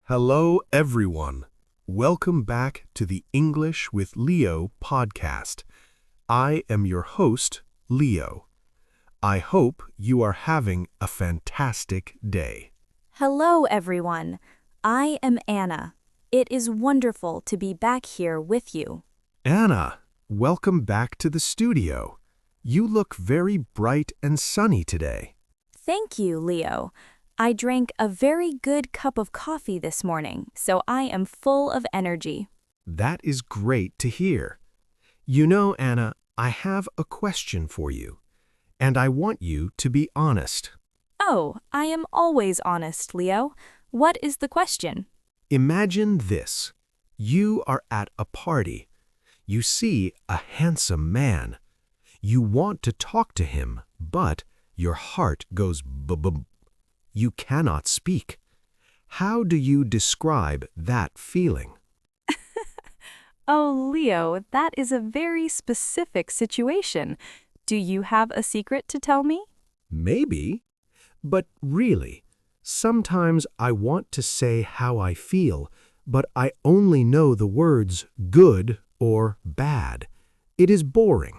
Hello, everyone. Welcome back to the English with Leo podcast. I am your host, Leo. I hope you are having a fantastic day. Hello, everyone. I am Anna. It is wonderful to be back here with you. Anna, welcome back to the studio. You look very bright and sunny today. Thank you, Leo. I drank a very good cup of coffee this morning, so I am full of energy. That is great to hear. You know, Anna, I have a question for you, and I want you to be honest. Oh, I am always honest, Leo. What is the question? Imagine this. You are at a party. You see a handsome man. You want to talk to him, but your heart goes bum. You cannot speak. How do you describe that feeling? Oh, Leo, that is a very specific situation. Do you have a secret to tell me? Maybe. But really, sometimes I want to say how I feel, but I only know the words good or bad. It is boring.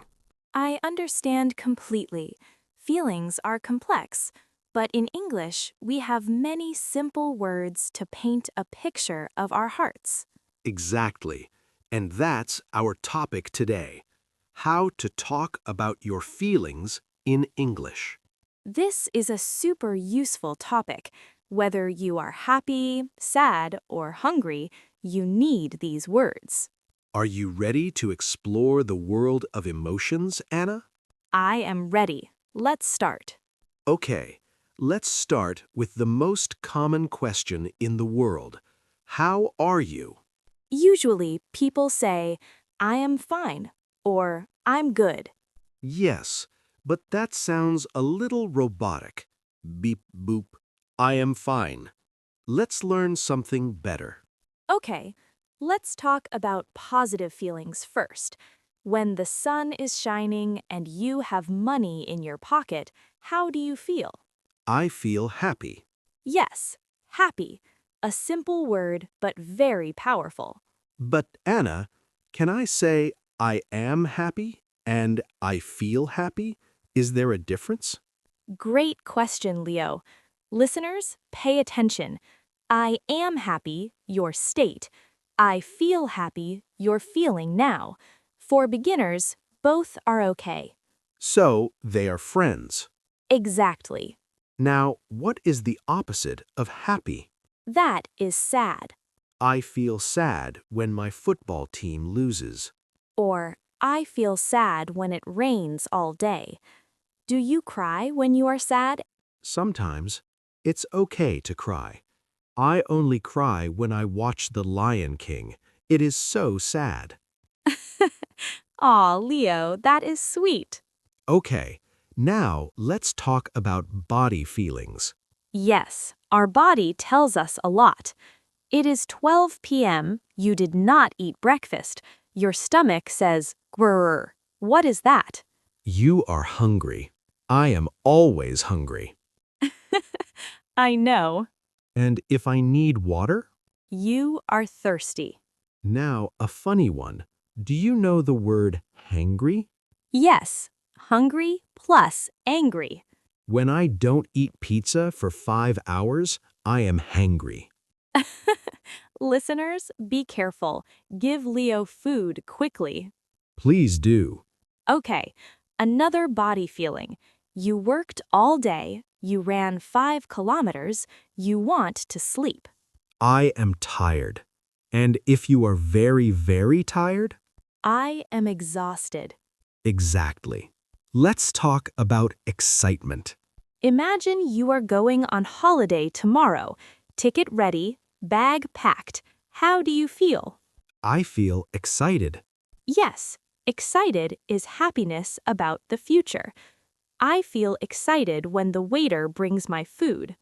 I understand completely. Feelings are complex, but in English, we have many simple words to paint a picture of our hearts. Exactly. And that's our topic today. How to talk about your feelings in English. This is a super useful topic. Whether you are happy, sad, or hungry, you need these words. Are you ready to explore the world of emotions, Anna? I am ready. Let's start. Okay, let's start with the most common question in the world. How are you? Usually, people say, I am fine, or I'm good. Yes, but that sounds a little robotic. Beep boop. I am fine. Let's learn something better. Okay, let's talk about positive feelings first. When the sun is shining and you have money in your pocket, how do you feel? I feel happy. Yes, happy. A simple word, but very powerful. But Anna, can I say I am happy and I feel happy? Is there a difference? Great question, Leo. Listeners, pay attention. I am happy, your state. I feel happy, your feeling now. For beginners, both are okay. So they are friends. Exactly. Now, what is the opposite of happy? That is sad. I feel sad when my football team loses. Or, I feel sad when it rains all day. Do you cry when you are sad? Sometimes it's okay to cry. I only cry when I watch The Lion King. It is so sad. Aw, Leo, that is sweet. Okay, now let's talk about body feelings. Yes, our body tells us a lot. It is 12 p.m., you did not eat breakfast. Your stomach says, grrr. What is that? You are hungry. I am always hungry. I know. And if I need water? You are thirsty. Now, a funny one. Do you know the word hangry? Yes, hungry plus angry. When I don't eat pizza for 5 hours, I am hangry. Listeners, be careful. Give Leo food quickly. Please do. Okay, another body feeling. You worked all day, you ran 5 kilometers, you want to sleep. I am tired. And if you are very, very tired? I am exhausted. Exactly. Let's talk about excitement. Imagine you are going on holiday tomorrow. Ticket ready, bag packed. How do you feel? I feel excited. Yes, excited is happiness about the future. I feel excited when the waiter brings my food.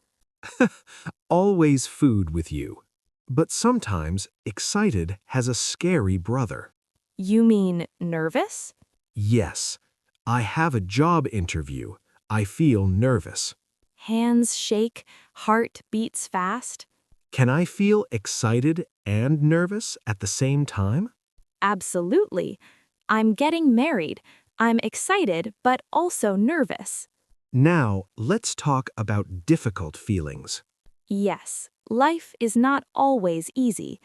Always food with you. But sometimes excited has a scary brother. You mean nervous? Yes, I have a job interview. I feel nervous. Hands shake, heart beats fast. Can I feel excited and nervous at the same time? Absolutely. I'm getting married. I'm excited but also nervous. Now, let's talk about difficult feelings. Yes, life is not always easy.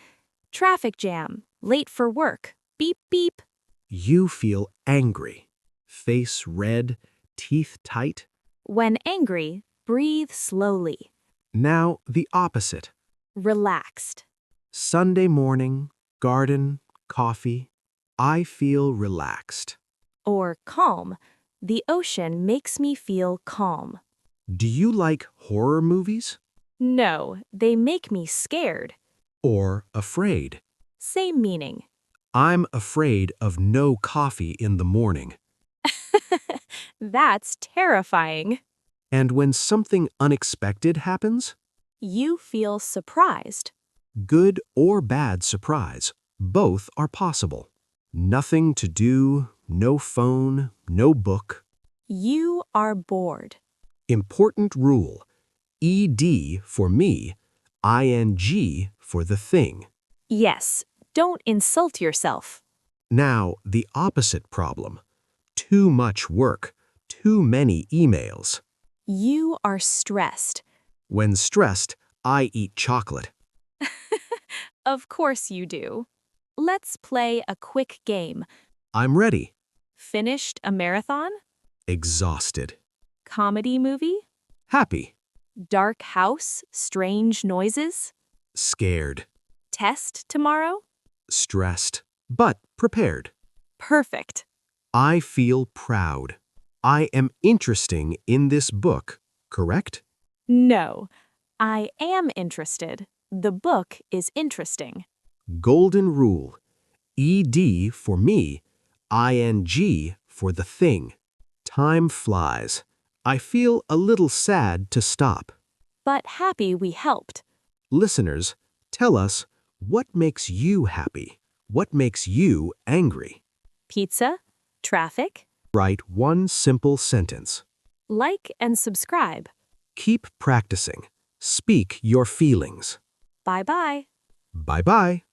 Traffic jam, late for work, beep beep. You feel angry. Face red, teeth tight. When angry, breathe slowly. Now, the opposite. Relaxed. Sunday morning, garden, coffee. I feel relaxed. Or calm. The ocean makes me feel calm. Do you like horror movies? No, they make me scared. Or afraid? Same meaning. I'm afraid of no coffee in the morning. That's terrifying. And when something unexpected happens? You feel surprised. Good or bad surprise, both are possible. Nothing to do, no phone, no book. You are bored. Important rule. ED for me, ING for the thing. Yes, don't insult yourself. Now, the opposite problem. Too much work, too many emails. You are stressed. When stressed, I eat chocolate. Of course you do. Let's play a quick game. I'm ready. Finished a marathon? Exhausted. Comedy movie? Happy. Dark house, strange noises? Scared. Test tomorrow? Stressed, but prepared. Perfect. I feel proud. I am interesting in this book, correct? No, I am interested. The book is interesting. Golden rule. ED for me, ING for the thing. Time flies. I feel a little sad to stop. But happy we helped. Listeners, tell us, what makes you happy? What makes you angry? Pizza? Traffic? Write one simple sentence. Like and subscribe. Keep practicing. Speak your feelings. Bye-bye. Bye-bye.